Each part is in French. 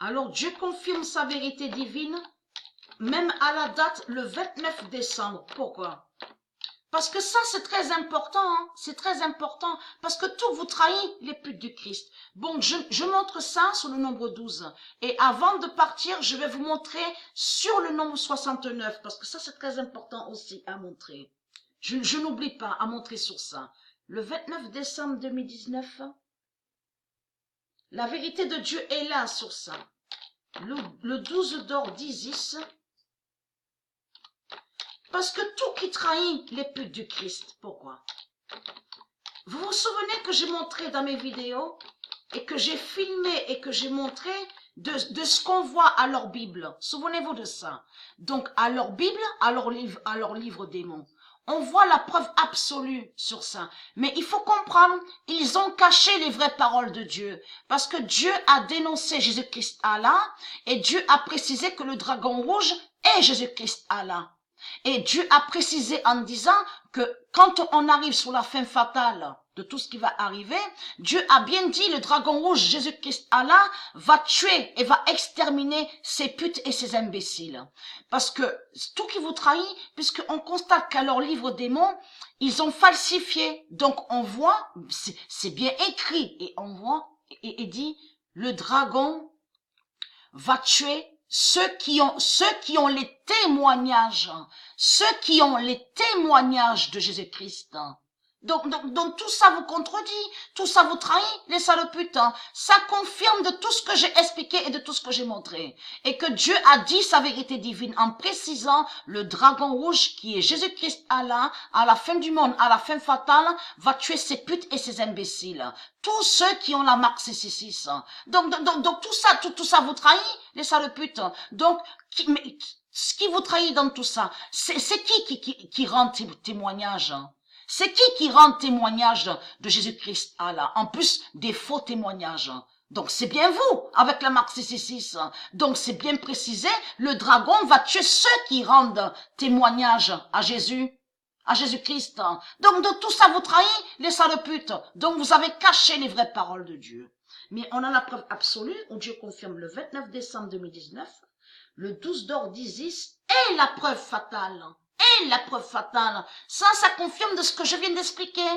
Alors Dieu confirme sa vérité divine, même à la date le 29 décembre. Pourquoi? Parce que ça, c'est très important, hein? C'est très important, parce que tout vous trahit les putes du Christ. Bon, je montre ça sur le nombre 12. Et avant de partir, je vais vous montrer sur le nombre 69, parce que ça, c'est très important aussi à montrer. Je n'oublie pas à montrer sur ça. Le 29 décembre 2019, la vérité de Dieu est là sur ça. Le 12 d'or d'Isis, parce que tout qui trahit les putes du Christ. Pourquoi? Vous vous souvenez que j'ai montré dans mes vidéos et que j'ai filmé et que j'ai montré de ce qu'on voit à leur Bible. Souvenez-vous de ça. Donc, à leur Bible, à leur livre démon. On voit la preuve absolue sur ça. Mais il faut comprendre, ils ont caché les vraies paroles de Dieu. Parce que Dieu a dénoncé Jésus-Christ Allah et Dieu a précisé que le dragon rouge est Jésus-Christ Allah. Et Dieu a précisé en disant que quand on arrive sur la fin fatale de tout ce qui va arriver, Dieu a bien dit, le dragon rouge, Jésus-Christ Allah, va tuer et va exterminer ces putes et ces imbéciles. Parce que tout qui vous trahit, puisqu'on constate qu'à leur livre démon, ils ont falsifié. Donc on voit, c'est bien écrit, et on voit, et dit, le dragon va tuer ceux qui ont les témoignages, de Jésus-Christ. Donc tout ça vous contredit, tout ça vous trahit, les sales putains. Ça confirme de tout ce que j'ai expliqué et de tout ce que j'ai montré. Et que Dieu a dit sa vérité divine en précisant le dragon rouge qui est Jésus-Christ Allah, à la fin du monde, à la fin fatale, va tuer ces putes et ces imbéciles. Tous ceux qui ont la marque 666. Donc tout ça vous trahit, les sales putes. Donc, ce qui vous trahit dans tout ça, c'est qui rend témoignage? C'est qui rend témoignage de Jésus-Christ Allah? En plus des faux témoignages. Donc c'est bien vous, avec la marque 666. Donc c'est bien précisé, le dragon va tuer ceux qui rendent témoignage à Jésus-Christ. Donc tout ça vous trahit, les sales putes. Donc vous avez caché les vraies paroles de Dieu. Mais on a la preuve absolue, où Dieu confirme le 29 décembre 2019, le 12 d'or d'Isis est la preuve fatale. Et la preuve fatale. Ça confirme de ce que je viens d'expliquer.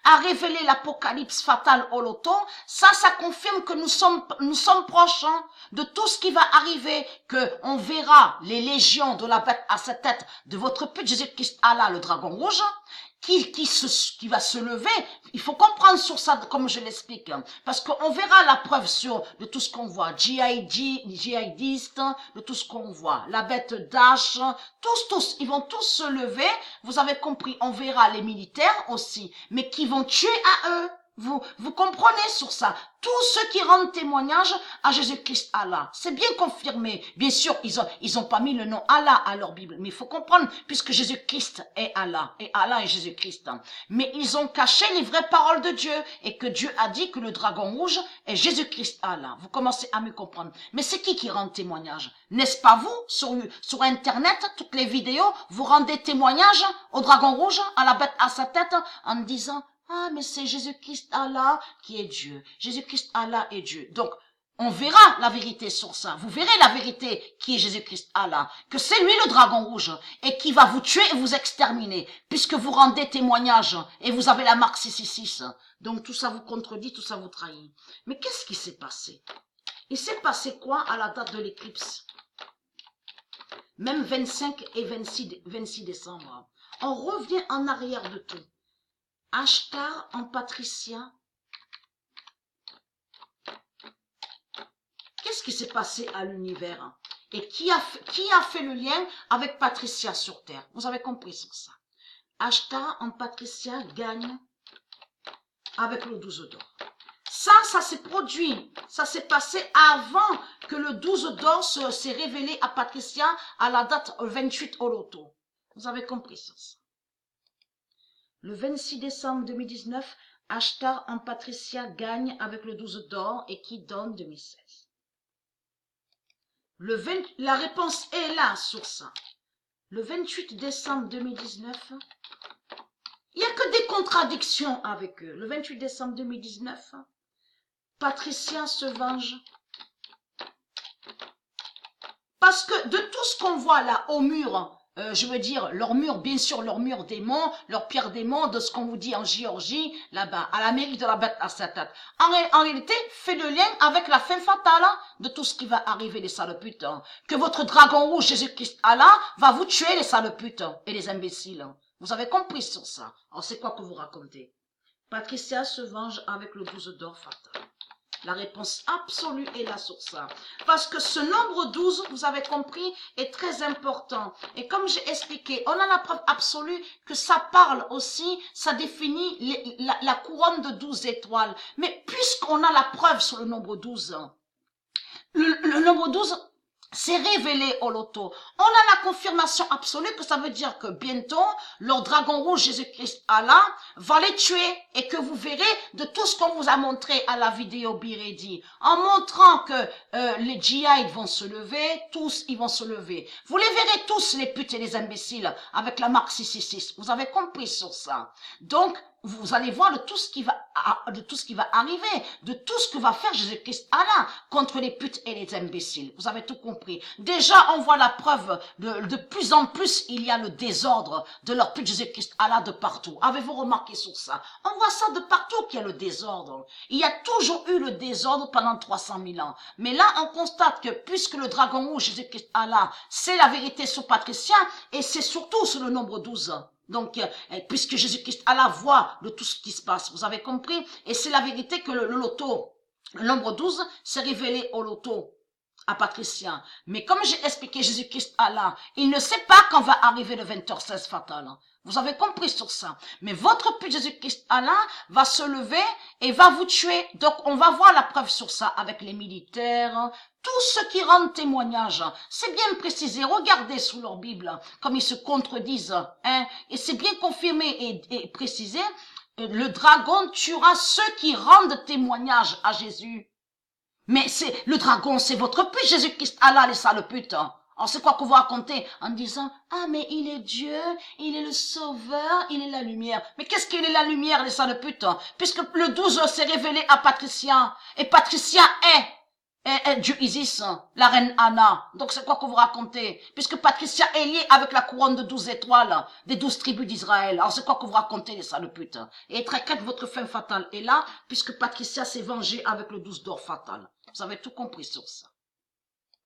À révéler l'apocalypse fatale au loto, ça confirme que nous sommes proches de tout ce qui va arriver, que on verra les légions de la bête à sa tête de votre pute Jésus-Christ Allah, le dragon rouge, qui va se lever. Il faut comprendre sur ça, comme je l'explique, parce qu'on verra la preuve de tout ce qu'on voit, djihadistes, de tout ce qu'on voit, la bête Dash, tous, ils vont tous se lever. Vous avez compris, on verra les militaires aussi, mais qui vont tuer à eux. Vous comprenez sur ça. Tous ceux qui rendent témoignage à Jésus-Christ Allah. C'est bien confirmé. Bien sûr, ils ont pas mis le nom Allah à leur Bible. Mais il faut comprendre, puisque Jésus-Christ est Allah. Et Allah est Jésus-Christ. Mais ils ont caché les vraies paroles de Dieu. Et que Dieu a dit que le dragon rouge est Jésus-Christ Allah. Vous commencez à me comprendre. Mais c'est qui rend témoignage? N'est-ce pas vous, sur Internet, toutes les vidéos, vous rendez témoignage au dragon rouge, à la bête à sa tête, en disant, ah, mais c'est Jésus-Christ Allah qui est Dieu. Jésus-Christ Allah est Dieu. Donc, on verra la vérité sur ça. Vous verrez la vérité qui est Jésus-Christ Allah. Que c'est lui le dragon rouge et qui va vous tuer et vous exterminer. Puisque vous rendez témoignage et vous avez la marque 666. Donc, tout ça vous contredit, tout ça vous trahit. Mais qu'est-ce qui s'est passé? Il s'est passé quoi à la date de l'éclipse? Même 25 et 26 décembre. On revient en arrière de tout. Ashtar en Patricia. Qu'est-ce qui s'est passé à l'univers? Et qui a fait le lien avec Patricia sur Terre? Vous avez compris sur ça. Ashtar en Patricia gagne avec le 12 d'or. Ça s'est produit. Ça s'est passé avant que le 12 d'or s'est révélé à Patricia à la date 28 au loto. Vous avez compris sur ça. Le 26 décembre 2019, Ashtar en Patricia gagne avec le 12 d'or et qui donne 2016. La réponse est là sur ça. Le 28 décembre 2019, il n'y a que des contradictions avec eux. Le 28 décembre 2019, Patricia se venge Parce que de tout ce qu'on voit là au mur, je veux dire, leur mur, bien sûr, leur mur démon, leur pierre démon, de ce qu'on vous dit en Géorgie, là-bas, à l'Amérique de la bête à Satan. En réalité, fait le lien avec la fin fatale hein, de tout ce qui va arriver, les sales putes. Hein. Que votre dragon rouge, Jésus-Christ, Allah, va vous tuer, les sales putes hein, et les imbéciles. Hein. Vous avez compris sur ça. Alors, c'est quoi que vous racontez? Patricia se venge avec le 12 d'or fatal. La réponse absolue est là sur ça. Parce que ce nombre 12, vous avez compris, est très important. Et comme j'ai expliqué, on a la preuve absolue que ça parle aussi, ça définit la couronne de 12 étoiles. Mais puisqu'on a la preuve sur le nombre 12, le nombre 12 c'est révélé au loto. On a la confirmation absolue que ça veut dire que bientôt, leur dragon rouge Jésus-Christ Allah va les tuer et que vous verrez de tout ce qu'on vous a montré à la vidéo Biredi, en montrant que les djihad vont se lever, tous ils vont se lever. Vous les verrez tous, les putes et les imbéciles, avec la marque 666. Vous avez compris sur ça. Donc, vous allez voir de tout ce qui va arriver, de tout ce que va faire Jésus-Christ Allah contre les putes et les imbéciles. Vous avez tout compris. Déjà, on voit la preuve de plus en plus, il y a le désordre de leur pute Jésus-Christ Allah de partout. Avez-vous remarqué sur ça? On voit ça de partout qu'il y a le désordre. Il y a toujours eu le désordre pendant 300 000 ans. Mais là, on constate que puisque le dragon rouge Jésus-Christ Allah, c'est la vérité sur Patricia et c'est surtout sur le nombre 12. Donc, puisque Jésus-Christ a la voix de tout ce qui se passe, vous avez compris? Et c'est la vérité que le loto, le nombre 12, s'est révélé au loto, à Patricia. Mais comme j'ai expliqué Jésus-Christ Allah, il ne sait pas quand va arriver le 20h16 fatal. Vous avez compris sur ça. Mais votre pute Jésus-Christ Allah va se lever et va vous tuer. Donc, on va voir la preuve sur ça avec les militaires, tous ceux qui rendent témoignage. C'est bien précisé. Regardez sous leur Bible, comme ils se contredisent. Hein, et c'est bien confirmé et précisé. Le dragon tuera ceux qui rendent témoignage à Jésus. Mais c'est le dragon, c'est votre pute Jésus-Christ Allah, les sales putes. Alors c'est quoi que vous racontez en disant « Ah, mais il est Dieu, il est le sauveur, il est la lumière. » Mais qu'est-ce qu'il est la lumière, les sales putes? Puisque le 12 s'est révélé à Patricia. Et Patricia est Dieu Isis, la reine Anna. Donc c'est quoi que vous racontez? Puisque Patricia est liée avec la couronne de 12 étoiles des 12 tribus d'Israël. Alors c'est quoi que vous racontez, les sales putes? Et très clair, votre fin fatale est là, puisque Patricia s'est vengée avec le 12 d'or fatal. Vous avez tout compris sur ça.